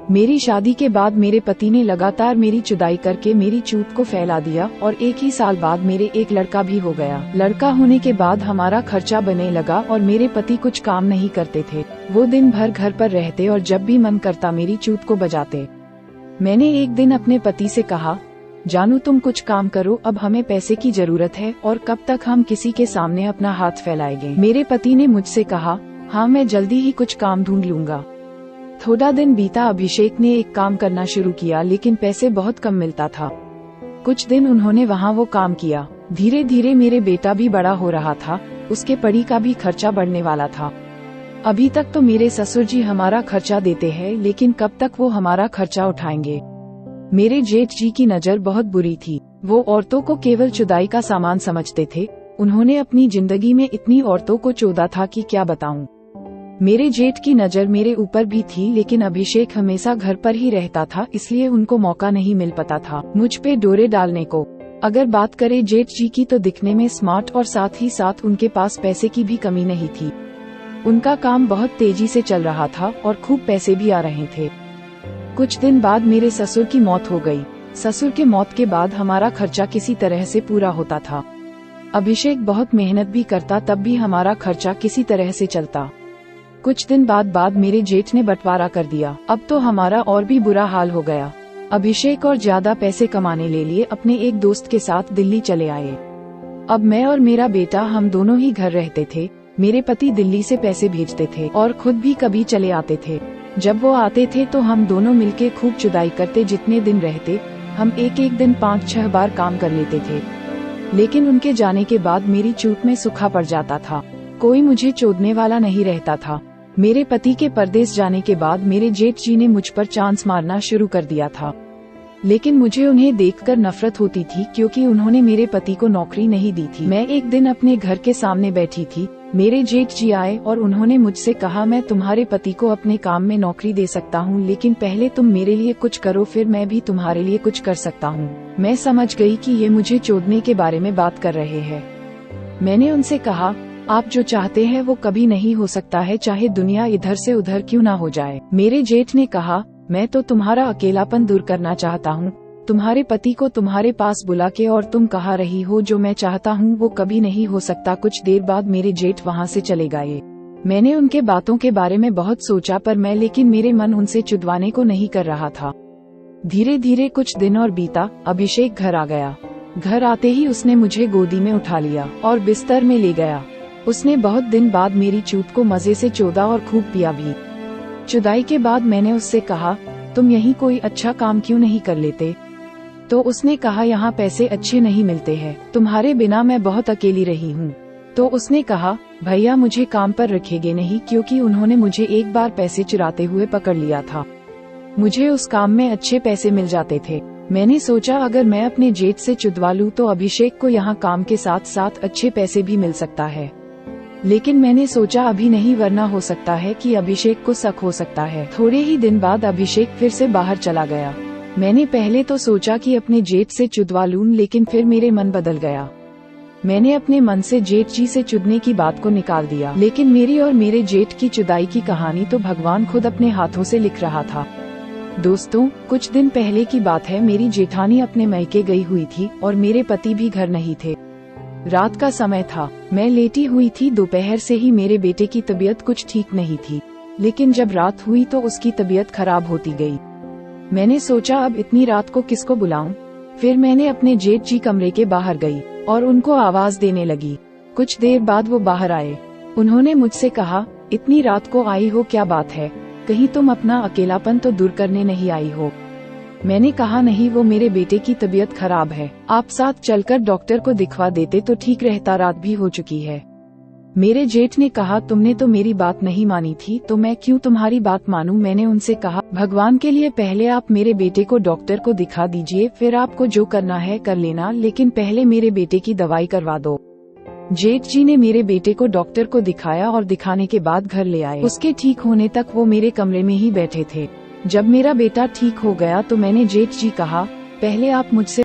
मेरी शादी के बाद मेरे पति ने लगातार मेरी चुदाई करके मेरी चूत को फैला दिया और एक ही साल बाद मेरे एक लड़का भी हो गया। लड़का होने के बाद हमारा खर्चा बनने लगा और मेरे पति कुछ काम नहीं करते थे। वो दिन भर घर पर रहते और जब भी मन करता मेरी चूत को बजाते। मैंने एक दिन अपने पति से कहा, जानू तुम कुछ काम करो, अब हमें पैसे की जरूरत है और कब तक हम किसी के सामने अपना हाथ फैलाएंगे। मेरे पति ने मुझसे कहा, हाँ मैं जल्दी ही कुछ काम ढूंढ लूंगा। थोड़ा दिन बीता, अभिषेक ने एक काम करना शुरू किया लेकिन पैसे बहुत कम मिलता था। कुछ दिन उन्होंने वहाँ वो काम किया। धीरे धीरे मेरे बेटा भी बड़ा हो रहा था, उसके पढ़ी का भी खर्चा बढ़ने वाला था। अभी तक तो मेरे ससुर जी हमारा खर्चा देते हैं, लेकिन कब तक वो हमारा खर्चा उठाएंगे। मेरे जेठ जी की नज़र बहुत बुरी थी। वो औरतों को केवल चुदाई का सामान समझते थे। उन्होंने अपनी जिंदगी में इतनी औरतों को चोदा था कि क्या बताऊं। मेरे जेठ की नज़र मेरे ऊपर भी थी, लेकिन अभिषेक हमेशा घर पर ही रहता था, इसलिए उनको मौका नहीं मिल पाता था मुझ पे डोरे डालने को। अगर बात करें जेठ जी की तो दिखने में स्मार्ट और साथ ही साथ उनके पास पैसे की भी कमी नहीं थी। उनका काम बहुत तेजी से चल रहा था और खूब पैसे भी आ रहे थे। कुछ दिन बाद मेरे ससुर की मौत हो गई। ससुर के मौत के बाद हमारा खर्चा किसी तरह से पूरा होता था। अभिषेक बहुत मेहनत भी करता, तब भी हमारा खर्चा किसी तरह से चलता। कुछ दिन बाद मेरे जेठ ने बंटवारा कर दिया। अब तो हमारा और भी बुरा हाल हो गया। अभिषेक और ज्यादा पैसे कमाने ले लिए अपने एक दोस्त के साथ दिल्ली चले आए। अब मैं और मेरा बेटा हम दोनों ही घर रहते थे। मेरे पति दिल्ली से पैसे भेजते थे और खुद भी कभी चले आते थे। जब वो आते थे तो हम दोनों मिलके खूब चुदाई करते। जितने दिन रहते हम एक दिन 5-6 बार काम कर लेते थे। लेकिन उनके जाने के बाद मेरी चूत में सूखा पड़ जाता था। कोई मुझे चोदने वाला नहीं रहता था। मेरे पति के परदेश जाने के बाद मेरे जेठ जी ने मुझ पर चांस मारना शुरू कर दिया था, लेकिन मुझे उन्हें देखकर नफरत होती थी क्योंकि उन्होंने मेरे पति को नौकरी नहीं दी थी। मैं एक दिन अपने घर के सामने बैठी थी। मेरे जेठ जी आए और उन्होंने मुझसे कहा, मैं तुम्हारे पति को अपने काम में नौकरी दे सकता हूँ, लेकिन पहले तुम मेरे लिए कुछ करो, फिर मैं भी तुम्हारे लिए कुछ कर सकता हूँ। मैं समझ गई कि ये मुझे चोदने के बारे में बात कर रहे हैं। मैंने उनसे कहा, आप जो चाहते हैं वो कभी नहीं हो सकता है, चाहे दुनिया इधर से उधर क्यों ना हो जाए। मेरे जेठ ने कहा, मैं तो तुम्हारा अकेलापन दूर करना चाहता हूँ। तुम्हारे पति को तुम्हारे पास बुला के और तुम कहा रही हो जो मैं चाहता हूँ वो कभी नहीं हो सकता। कुछ देर बाद मेरे जेठ वहाँ से चले गए। मैंने उनके बातों के बारे में बहुत सोचा लेकिन मेरे मन उनसे चुदवाने को नहीं कर रहा था। धीरे धीरे कुछ दिन और बीता। अभिषेक घर आ गया। घर आते ही उसने मुझे गोदी में उठा लिया और बिस्तर में ले गया। उसने बहुत दिन बाद मेरी चूत को मजे से चोदा और खूब पिया भी। चुदाई के बाद मैंने उससे कहा, तुम यहीं कोई अच्छा काम क्यों नहीं कर लेते? तो उसने कहा, यहाँ पैसे अच्छे नहीं मिलते हैं, तुम्हारे बिना मैं बहुत अकेली रही हूँ। तो उसने कहा, भैया मुझे काम पर रखेंगे नहीं, क्योंकि उन्होंने मुझे एक बार पैसे चुराते हुए पकड़ लिया था। मुझे उस काम में अच्छे पैसे मिल जाते थे। मैंने सोचा अगर मैं अपने जेठ से चुदवा लूँ तो अभिषेक को यहाँ काम के साथ साथ अच्छे पैसे भी मिल सकता है। लेकिन मैंने सोचा अभी नहीं, वरना हो सकता है कि अभिषेक को शक हो सकता है। थोड़े ही दिन बाद अभिषेक फिर से बाहर चला गया। मैंने पहले तो सोचा कि अपने जेठ से चुदवा लूं, लेकिन फिर मेरे मन बदल गया। मैंने अपने मन से जेठ जी से चुदने की बात को निकाल दिया। लेकिन मेरी और मेरे जेठ की चुदाई की कहानी तो भगवान खुद अपने हाथों से लिख रहा था। दोस्तों, कुछ दिन पहले की बात है। मेरी जेठानी अपने मैके गई हुई थी और मेरे पति भी घर नहीं थे। रात का समय था। मैं लेटी हुई थी। दोपहर से ही मेरे बेटे की तबीयत कुछ ठीक नहीं थी, लेकिन जब रात हुई तो उसकी तबीयत खराब होती गई। मैंने सोचा अब इतनी रात को किसको बुलाऊं। फिर मैंने अपने जेठ जी कमरे के बाहर गई और उनको आवाज देने लगी। कुछ देर बाद वो बाहर आए। उन्होंने मुझसे कहा, इतनी रात को आई हो, क्या बात है? कहीं तुम अपना अकेलापन तो दूर करने नहीं आई हो? मैंने कहा, नहीं, वो मेरे बेटे की तबीयत खराब है, आप साथ चलकर डॉक्टर को दिखवा देते तो ठीक रहता, रात भी हो चुकी है। मेरे जेठ ने कहा, तुमने तो मेरी बात नहीं मानी थी, तो मैं क्यों तुम्हारी बात मानूं? मैंने उनसे कहा, भगवान के लिए पहले आप मेरे बेटे को डॉक्टर को दिखा दीजिए, फिर आपको जो करना है कर लेना, लेकिन पहले मेरे बेटे की दवाई करवा दो। जेठ जी ने मेरे बेटे को डॉक्टर को दिखाया और दिखाने के बाद घर ले आए। उसके ठीक होने तक वो मेरे कमरे में ही बैठे थे। जब मेरा बेटा ठीक हो गया तो मैंने जेठ जी कहा, पहले आप मुझसे